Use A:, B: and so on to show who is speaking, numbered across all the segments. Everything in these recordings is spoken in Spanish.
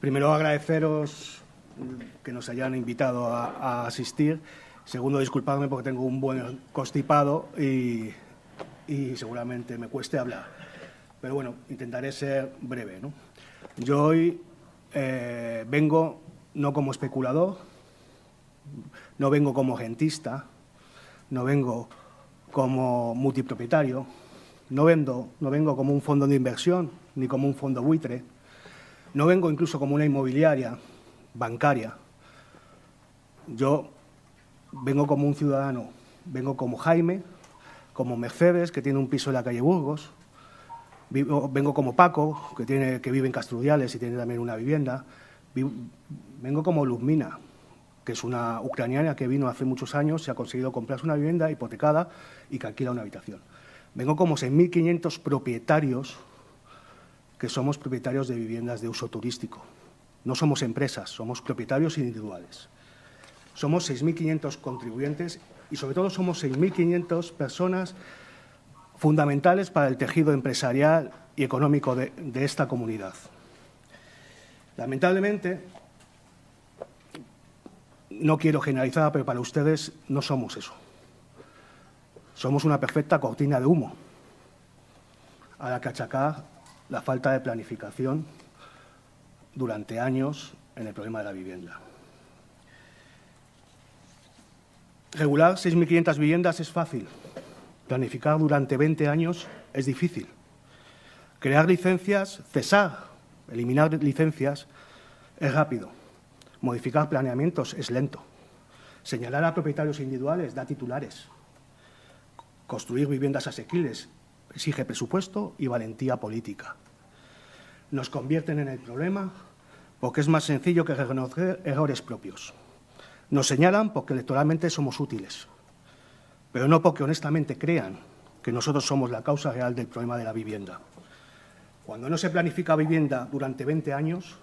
A: Primero, agradeceros que nos hayan invitado a asistir. Segundo, disculpadme porque tengo un buen constipado y seguramente me cueste hablar. Pero bueno, intentaré ser breve, ¿no? Yo hoy vengo no como especulador, no vengo como rentista, no vengo como multipropietario, no vengo como un fondo de inversión ni como un fondo buitre, no vengo incluso como una inmobiliaria bancaria. Yo vengo como un ciudadano, vengo como Jaime, como Mercedes, que tiene un piso en la calle Burgos, vengo como Paco, que vive en Castrudiales y tiene también una vivienda, vengo como Luzmina, que es una ucraniana que vino hace muchos años, se ha conseguido comprarse una vivienda hipotecada y que alquila una habitación. Vengo como 6.500 propietarios que somos propietarios de viviendas de uso turístico. No somos empresas, somos propietarios individuales. Somos 6.500 contribuyentes y, sobre todo, somos 6.500 personas fundamentales para el tejido empresarial y económico de esta comunidad. Lamentablemente, no quiero generalizar, pero para ustedes no somos eso. Somos una perfecta cortina de humo a la que achacar la falta de planificación durante años en el problema de la vivienda. Regular 6.500 viviendas es fácil. Planificar durante 20 años es difícil. Crear licencias, cesar, eliminar licencias es rápido. Modificar planeamientos es lento. Señalar a propietarios individuales da titulares. Construir viviendas asequibles exige presupuesto y valentía política. Nos convierten en el problema porque es más sencillo que reconocer errores propios. Nos señalan porque electoralmente somos útiles, pero no porque honestamente crean que nosotros somos la causa real del problema de la vivienda. Cuando no se planifica vivienda durante 20 años,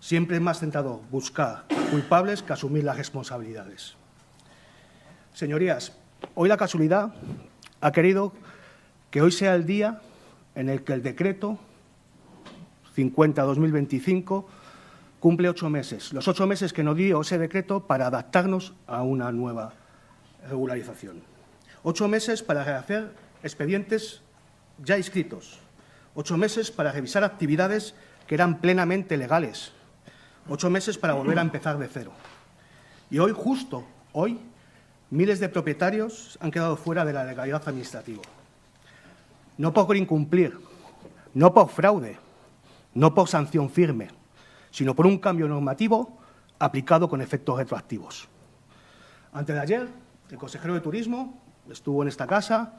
A: siempre es más tentador buscar culpables que asumir las responsabilidades. Señorías, hoy la casualidad ha querido que hoy sea el día en el que el decreto 50/2025 cumple 8 meses, los 8 meses que nos dio ese decreto para adaptarnos a una nueva regularización. 8 meses para rehacer expedientes ya inscritos, 8 meses para revisar actividades que eran plenamente legales, 8 meses para volver a empezar de cero. Y hoy, justo hoy, miles de propietarios han quedado fuera de la legalidad administrativa. No por incumplir, no por fraude, no por sanción firme, sino por un cambio normativo aplicado con efectos retroactivos. Antes de ayer, el consejero de Turismo estuvo en esta casa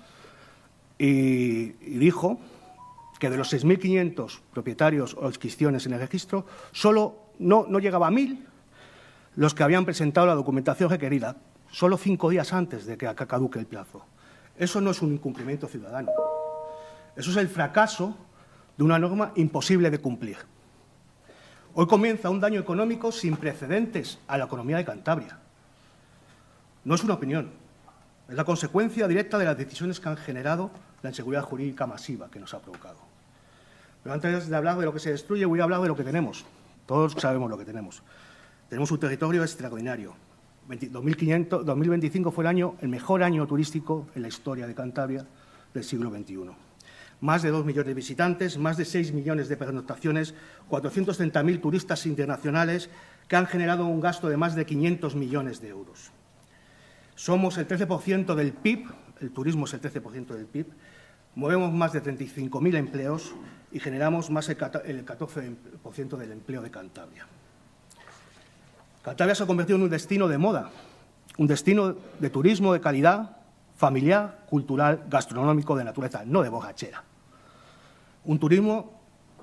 A: y dijo que de los 6.500 propietarios o inscripciones en el registro, no llegaba a 1.000 los que habían presentado la documentación requerida, solo 5 días antes de que caduque el plazo. Eso no es un incumplimiento ciudadano. Eso es el fracaso de una norma imposible de cumplir. Hoy comienza un daño económico sin precedentes a la economía de Cantabria. No es una opinión, es la consecuencia directa de las decisiones que han generado la inseguridad jurídica masiva que nos ha provocado. Pero antes de hablar de lo que se destruye, voy a hablar de lo que tenemos. Todos sabemos lo que tenemos. Tenemos un territorio extraordinario. 2025 fue el mejor año turístico en la historia de Cantabria del siglo XXI. Más de 2 millones de visitantes, más de 6 millones de pernoctaciones, 430.000 turistas internacionales que han generado un gasto de más de 500 millones de euros. Somos el 13% del PIB, el turismo es el 13% del PIB, movemos más de 35.000 empleos y generamos más el 14% del empleo de Cantabria. Cantabria se ha convertido en un destino de moda, un destino de turismo de calidad, familiar, cultural, gastronómico, de naturaleza, no de borrachera. Un turismo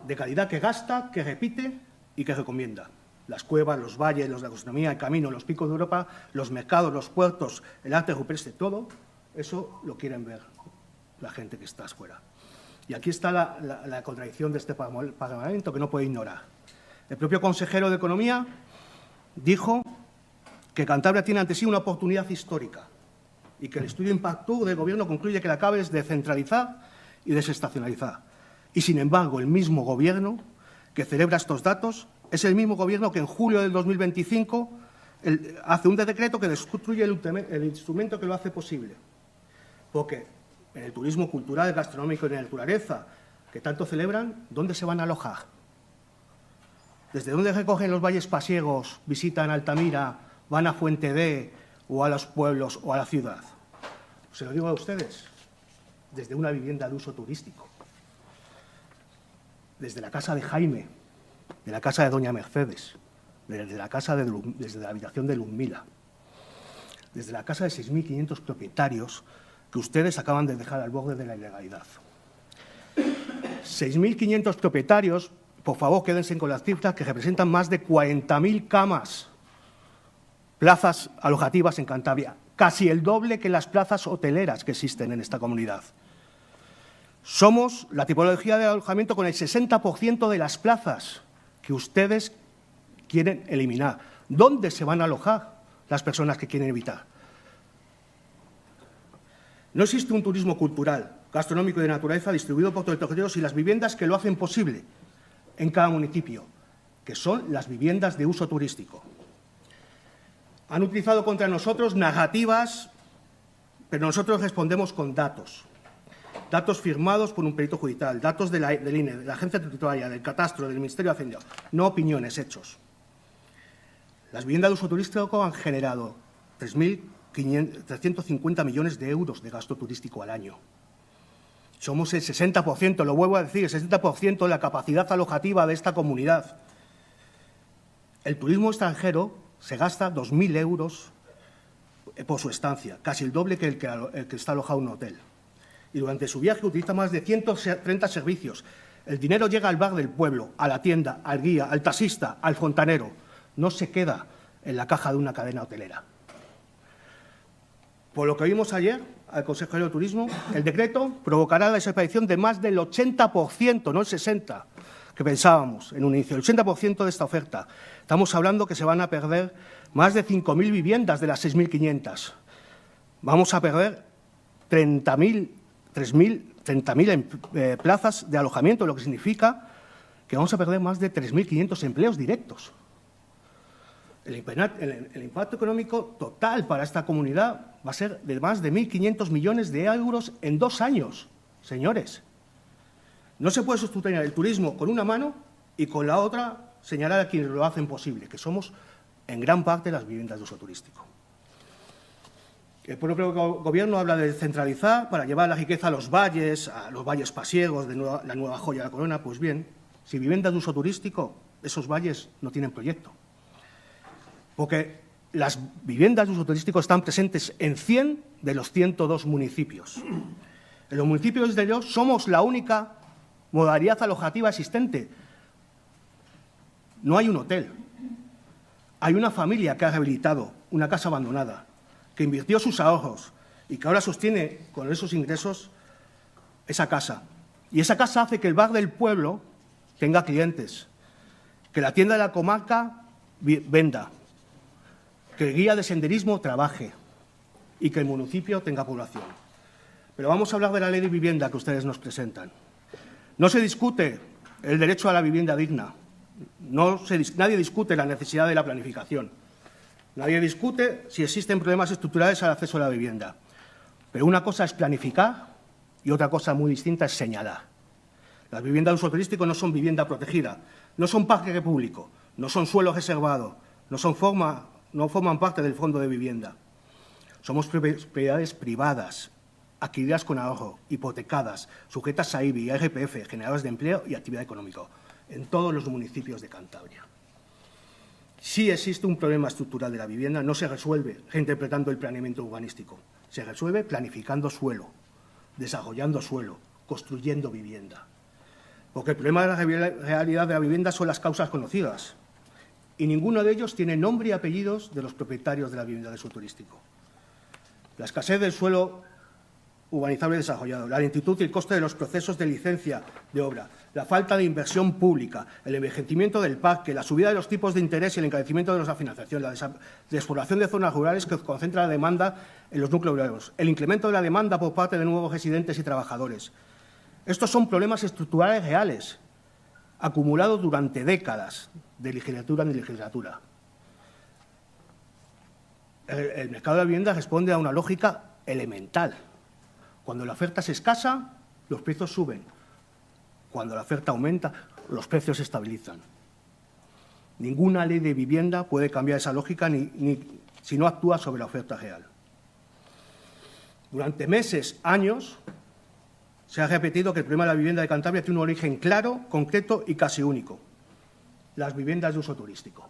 A: de calidad que gasta, que repite y que recomienda. Las cuevas, los valles, la gastronomía, el camino, los picos de Europa, los mercados, los puertos, el arte rupestre, todo eso lo quieren ver la gente que está afuera. Y aquí está la contradicción de este Parlamento que no puede ignorar. El propio consejero de Economía dijo que Cantabria tiene ante sí una oportunidad histórica y que el estudio de impacto del Gobierno concluye que la clave es descentralizar y desestacionalizar. Y, sin embargo, el mismo Gobierno que celebra estos datos es el mismo Gobierno que en julio del 2025 hace un decreto que destruye el instrumento que lo hace posible. Porque en el turismo cultural, gastronómico y de naturaleza que tanto celebran, ¿dónde se van a alojar? ¿Desde dónde recogen los valles pasiegos, visitan Altamira, van a Fuente D o a los pueblos o a la ciudad? Se lo digo a ustedes, desde una vivienda de uso turístico, desde la casa de Jaime, de la casa de doña Mercedes, desde la habitación de Ludmila, desde la casa de 6.500 propietarios que ustedes acaban de dejar al borde de la ilegalidad. 6.500 propietarios, por favor, quédense con las cifras, que representan más de 40.000 camas, plazas alojativas en Cantabria, casi el doble que las plazas hoteleras que existen en esta comunidad. Somos la tipología de alojamiento con el 60% de las plazas que ustedes quieren eliminar. ¿Dónde se van a alojar las personas que quieren evitar? No existe un turismo cultural, gastronómico y de naturaleza distribuido por todo el territorio sin las viviendas que lo hacen posible en cada municipio, que son las viviendas de uso turístico. Han utilizado contra nosotros narrativas, pero nosotros respondemos con datos. Datos firmados por un perito judicial, datos del INE, de la Agencia Tributaria, del Catastro, del Ministerio de Hacienda, no opiniones, hechos. Las viviendas de uso turístico han generado 350 millones de euros de gasto turístico al año. Somos el 60%, lo vuelvo a decir, el 60% de la capacidad alojativa de esta comunidad. El turismo extranjero se gasta 2.000 euros por su estancia, casi el doble que el que está alojado en un hotel. Y durante su viaje utiliza más de 130 servicios. El dinero llega al bar del pueblo, a la tienda, al guía, al taxista, al fontanero. No se queda en la caja de una cadena hotelera. Por lo que vimos ayer al consejero de Turismo, el decreto provocará la desaparición de más del 80%, no el 60%, que pensábamos en un inicio, el 80% de esta oferta. Estamos hablando que se van a perder más de 5.000 viviendas de las 6.500. Vamos a perder 30.000 plazas de alojamiento, lo que significa que vamos a perder más de 3.500 empleos directos. El impacto económico total para esta comunidad va a ser de más de 1.500 millones de euros en 2 años, señores. No se puede sustituir el turismo con una mano y con la otra señalar a quienes lo hacen posible, que somos en gran parte las viviendas de uso turístico. El propio Gobierno habla de descentralizar para llevar la riqueza a los valles pasiegos, la nueva joya de la corona. Pues bien, si viviendas de uso turístico, esos valles no tienen proyecto. Porque las viviendas de uso turístico están presentes en 100 de los 102 municipios. En los municipios de ellos somos la única modalidad alojativa existente. No hay un hotel. Hay una familia que ha rehabilitado una casa abandonada, que invirtió sus ahorros y que ahora sostiene con esos ingresos esa casa. Y esa casa hace que el bar del pueblo tenga clientes, que la tienda de la comarca venda, que el guía de senderismo trabaje y que el municipio tenga población. Pero vamos a hablar de la ley de vivienda que ustedes nos presentan. No se discute el derecho a la vivienda digna, nadie discute la necesidad de la planificación, nadie discute si existen problemas estructurales al acceso a la vivienda. Pero una cosa es planificar y otra cosa muy distinta es señalar. Las viviendas de uso turístico no son vivienda protegida, no son parque público, no son suelo reservado, no forman parte del fondo de vivienda. Somos propiedades privadas, adquiridas con ahorro, hipotecadas, sujetas a IBI, a IRPF, generadoras de empleo y actividad económica, en todos los municipios de Cantabria. Si existe un problema estructural de la vivienda, no se resuelve reinterpretando el planeamiento urbanístico, se resuelve planificando suelo, desarrollando suelo, construyendo vivienda. Porque el problema de la realidad de la vivienda son las causas conocidas, y ninguno de ellos tiene nombre y apellidos de los propietarios de la vivienda de uso turístico. La escasez del suelo urbanizable desarrollado, la lentitud y el coste de los procesos de licencia de obra, la falta de inversión pública, el envejecimiento del parque, la subida de los tipos de interés y el encarecimiento de la financiación, la despoblación de zonas rurales que concentra la demanda en los núcleos urbanos, el incremento de la demanda por parte de nuevos residentes y trabajadores. Estos son problemas estructurales reales acumulados durante décadas, de legislatura en legislatura. El mercado de la vivienda responde a una lógica elemental. Cuando la oferta es escasa, los precios suben. Cuando la oferta aumenta, los precios se estabilizan. Ninguna ley de vivienda puede cambiar esa lógica si no actúa sobre la oferta real. Durante meses, años, se ha repetido que el problema de la vivienda de Cantabria tiene un origen claro, concreto y casi único: las viviendas de uso turístico.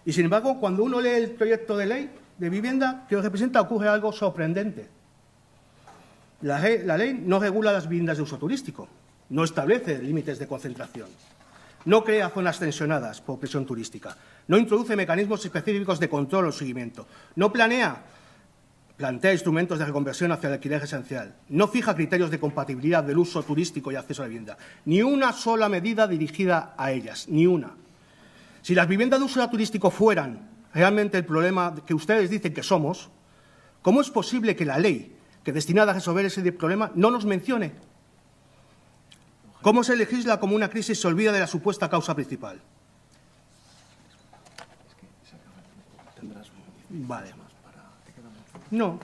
A: Y, sin embargo, cuando uno lee el proyecto de ley de vivienda que lo representa, ocurre algo sorprendente. La ley no regula las viviendas de uso turístico, no establece límites de concentración, no crea zonas tensionadas por presión turística, no introduce mecanismos específicos de control o seguimiento, no plantea instrumentos de reconversión hacia el alquiler esencial, no fija criterios de compatibilidad del uso turístico y acceso a la vivienda, ni una sola medida dirigida a ellas, ni una. Si las viviendas de uso turístico fueran realmente el problema que ustedes dicen que somos, ¿cómo es posible que la ley que destinada a resolver ese problema no nos mencione? ¿Cómo se legisla como una crisis se olvida de la supuesta causa principal? Vale. No.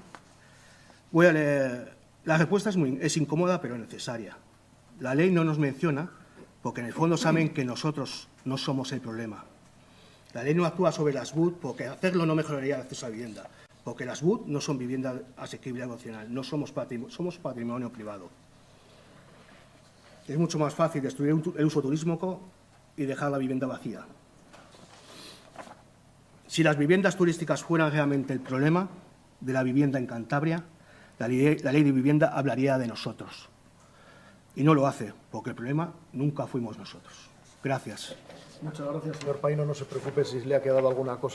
A: Voy a leer. La respuesta es incómoda, pero necesaria. La ley no nos menciona porque en el fondo saben que nosotros no somos el problema. La ley no actúa sobre las BUT porque hacerlo no mejoraría el acceso a la vivienda, porque las BUT no son vivienda asequible a opcional, no somos patrimonio privado. Es mucho más fácil destruir el uso turístico y dejar la vivienda vacía. Si las viviendas turísticas fueran realmente el problema de la vivienda en Cantabria, la ley de vivienda hablaría de nosotros. Y no lo hace, porque el problema nunca fuimos nosotros. Gracias.
B: Muchas gracias, señor Paino. No se preocupe si le ha quedado alguna cosa.